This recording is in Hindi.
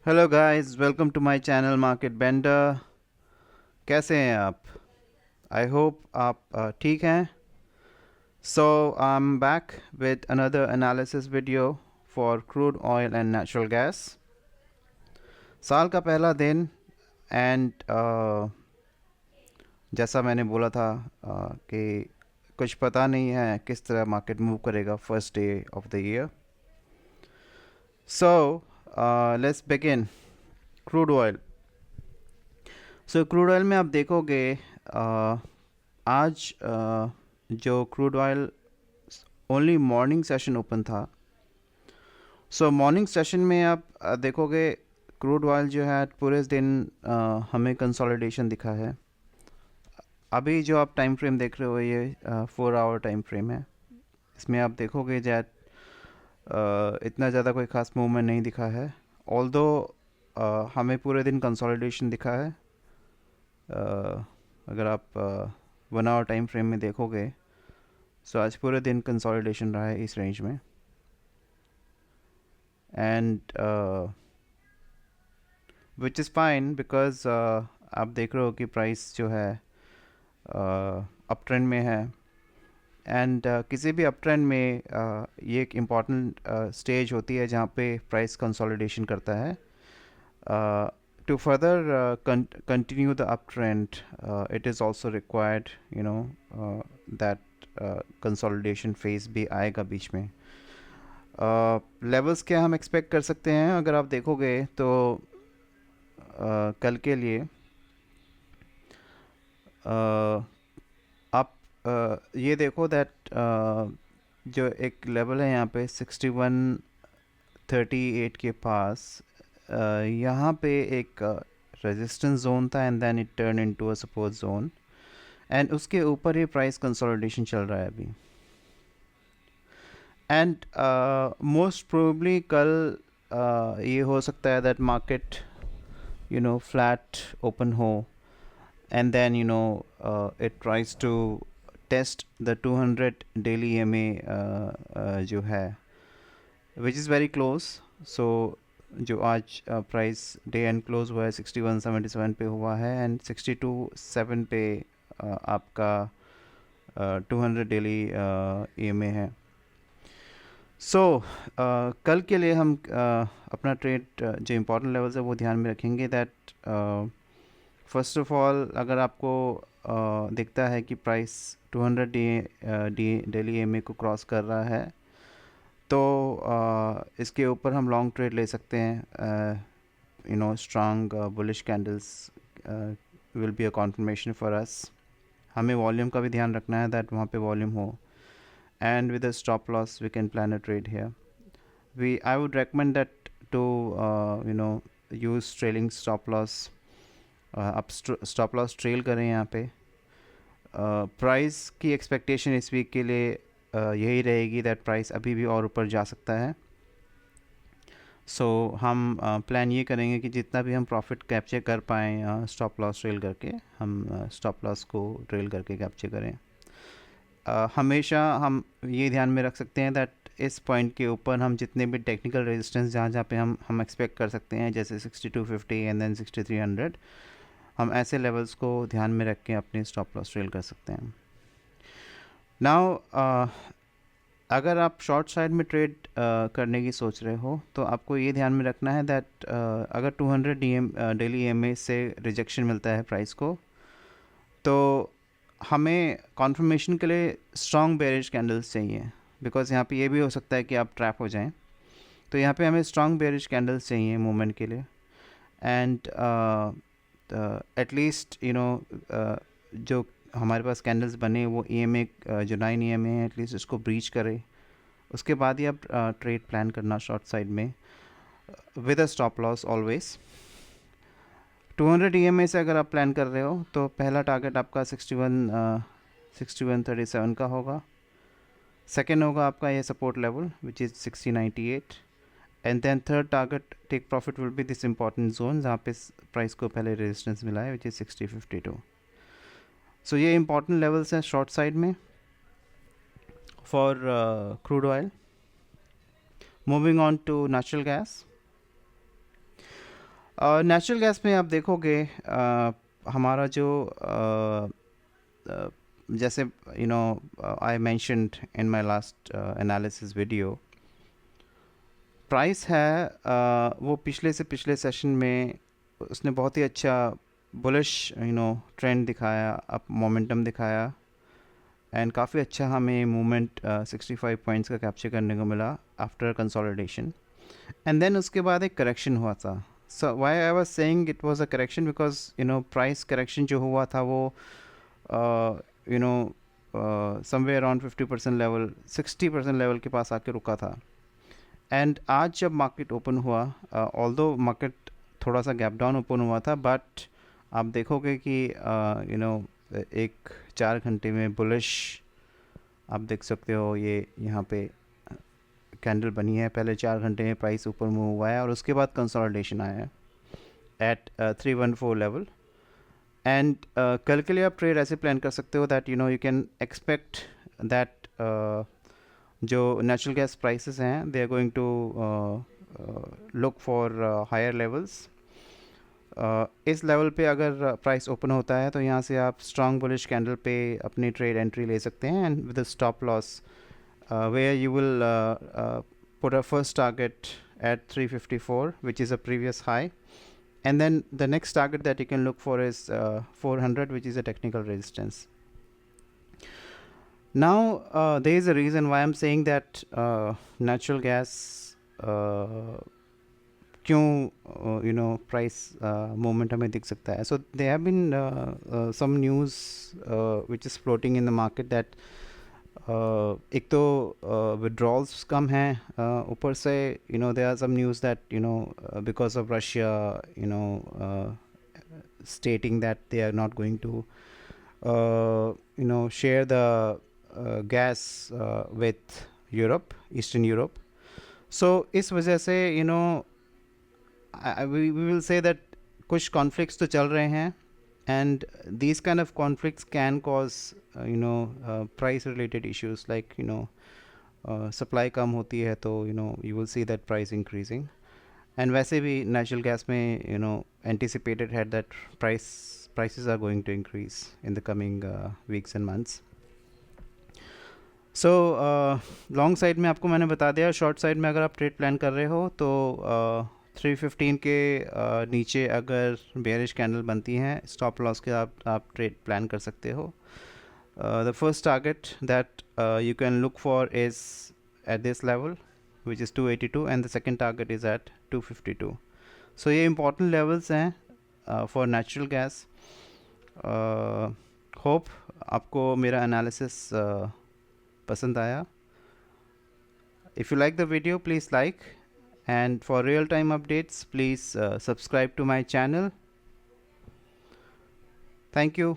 Hello guys, welcome to my channel market bender. कैसे हैं आप? आई होप आप ठीक हैं। So I am back with another analysis video for crude oil and natural gas. साल का पहला दिन एंड जैसा मैंने बोला था कि कुछ पता नहीं है किस तरह मार्केट मूव करेगा first day of the year. So let's begin. Crude oil. So crude oil में आप देखोगे आज जो crude oil only morning session open था। सो मॉर्निंग सेशन में आप देखोगे क्रूड ऑयल जो है पूरे दिन हमें कंसोलिडेशन दिखा है। अभी जो आप टाइम फ्रेम देख रहे हो ये 4 आवर टाइम फ्रेम है। इसमें आप देखोगे जैट इतना ज़्यादा कोई ख़ास मूवमेंट नहीं दिखा है। ऑल्दो हमें पूरे दिन कंसोलिडेशन दिखा है। अगर आप 1 आवर टाइम फ्रेम में देखोगे सो आज पूरे दिन कंसोलिडेशन रहा है इस रेंज में। And which is fine because आप देख रहे हो कि प्राइस जो है अप ट्रेंड में है। एंड किसी भी अप ट्रेंड में ये एक इम्पॉर्टेंट स्टेज होती है जहाँ पे प्राइस कंसोलिडेशन करता है। To further continue the uptrend, it is also required, that consolidation phase भी आएगा बीच में। लेवल्स क्या हम एक्सपेक्ट कर सकते हैं अगर आप देखोगे तो कल के लिए आप ये देखो दैट जो एक लेवल है यहाँ पे 6138 के पास यहाँ पे एक रेजिस्टेंस जोन था and then it turn into a support zone and उसके ऊपर ही प्राइस कंसोलिडेशन चल रहा है अभी। एंड मोस्ट प्रोबेबली कल ये हो सकता है दैट मार्केट फ्लैट ओपन हो and then it tries to test the 200 daily EMA जो है which is very close। so जो आज प्राइस डे एंड क्लोज हुआ है 6177 पे हुआ है एंड 62.7 पे आपका 200 डेली EMA है। सो कल के लिए हम अपना ट्रेड जो इम्पोर्टेंट लेवल्स है वो ध्यान में रखेंगे दैट फर्स्ट ऑफ ऑल अगर आपको दिखता है कि प्राइस 200 डेली EMA को क्रॉस कर रहा है तो इसके ऊपर हम लॉन्ग ट्रेड ले सकते हैं। Strong bullish candles will be a confirmation for us. हमें वॉल्यूम का भी ध्यान रखना है दैट वहाँ पे वॉल्यूम हो and with a stop loss we can plan a trade here. I would recommend that to use trailing stop loss। आप स्टॉप लॉस ट्रेल करें यहाँ पे। प्राइस की एक्सपेक्टेशन इस वीक के लिए यही रहेगी दैट प्राइस अभी भी और ऊपर जा सकता है। सो हम प्लान ये करेंगे कि जितना भी हम प्रॉफिट कैप्चर कर पाएँ स्टॉप लॉस ट्रेल करके हम स्टॉप लॉस को ट्रेल करके कैप्चर करें। हमेशा हम ये ध्यान में रख सकते हैं दैट इस पॉइंट के ऊपर हम जितने भी टेक्निकल रेजिस्टेंस जहाँ जहाँ पे हम एक्सपेक्ट कर सकते हैं जैसे 6250 एंड देन 6300 हम ऐसे लेवल्स को ध्यान में रख के अपने स्टॉप लॉस ट्रेल कर सकते हैं। नाउ अगर आप शॉर्ट साइड में ट्रेड करने की सोच रहे हो तो आपको ये ध्यान में रखना है दैट अगर 200 डेली EMA से रिजेक्शन मिलता है प्राइस को तो हमें कॉन्फर्मेशन के लिए स्ट्रॉन्ग बेरिश कैंडल्स चाहिए बिकॉज यहाँ पे ये भी हो सकता है कि आप ट्रैप हो जाएं। तो यहाँ पे हमें स्ट्रॉन्ग बेरिश कैंडल्स चाहिए मूवमेंट के लिए एंड एटलीस्ट जो हमारे पास कैंडल्स बने वो EMA जो 9 EMA है एटलीस्ट उसको ब्रीच करे। उसके बाद ही आप ट्रेड प्लान करना शॉर्ट साइड में with a stop loss always. 200 EMA से अगर आप प्लान कर रहे हो तो पहला टारगेट आपका 6137 का होगा। सेकेंड होगा आपका ये support level which is 6098 and then third target take profit will be this important zone जहाँ पे प्राइस को पहले रेजिस्टेंस मिला है विच इज़ 6052। सो ये इंपॉर्टेंट लेवल्स हैं शॉर्ट साइड में for crude oil. Moving on to natural gas. Natural gas में आप देखोगे हमारा जो जैसे you know I mentioned in my last analysis video, price है वो पिछले से पिछले सेशन में उसने बहुत ही अच्छा बुलिश ट्रेंड दिखाया, अप मोमेंटम दिखाया, एंड काफ़ी अच्छा हमें मूवमेंट 65 पॉइंट्स का कैप्चर करने को मिला आफ्टर कंसोलिडेशन। एंड देन उसके बाद एक करेक्शन हुआ था। So why I was saying it was a correction, because price correction जो हुआ था वो you know somewhere around 50% level, 60% level के पास आके रुका था। एंड आज जब मार्केट ओपन हुआ, ऑल्दो मार्केट थोड़ा सा गैप डाउन ओपन हुआ था, बट आप देखोगे कि एक 4 घंटे में बुलिश आप देख सकते हो, ये यहाँ पे कैंडल बनी है, पहले 4 घंटे में प्राइस ऊपर मूव हुआ है और उसके बाद कंसोलिडेशन आया है एट 314 लेवल। एंड कल के लिए आप ट्रेड ऐसे प्लान कर सकते हो that you can expect that जो नेचुरल गैस प्राइसेस हैं they are going to look for higher levels. इस लेवल पे अगर प्राइस ओपन होता है तो यहाँ से आप स्ट्रॉन्ग बुलिश कैंडल पे अपनी ट्रेड एंट्री ले सकते हैं, and with stop loss where you will put a first target at 354, which is a previous high, and then the next target that you can look for is 400, which is a technical resistance. Now there is a reason why I'm saying that natural gas क्यों price movement हमें दिख सकता है. So there have been some news which is floating in the market that एक तो विड्रॉल्स कम हैं, ऊपर से there are some news that because of Russia stating that they are not going to share the gas with Europe, Eastern Europe. So इस वजह से we will say that कुछ conflicts तो चल रहे हैं, and these kind of conflicts can cause price related issues, like supply कम होती है तो you will see that price increasing. And वैसे भी natural gas में anticipated had that prices are going to increase in the coming weeks and months. So long side में आपको मैंने बता दिया, शॉर्ट साइड में अगर आप ट्रेड प्लान कर रहे हो तो 315 के नीचे अगर बेयरिश कैंडल बनती हैं, स्टॉप लॉस के आप ट्रेड प्लान कर सकते हो. The first target that you can look for is at this level which is 282, and the second target is at 252. So ये इंपॉर्टेंट लेवल्स हैं फॉर नेचुरल गैस. होप आपको मेरा एनालिसिस पसंद आया. If you like the video, please like, and for real-time updates please subscribe to my channel. Thank you.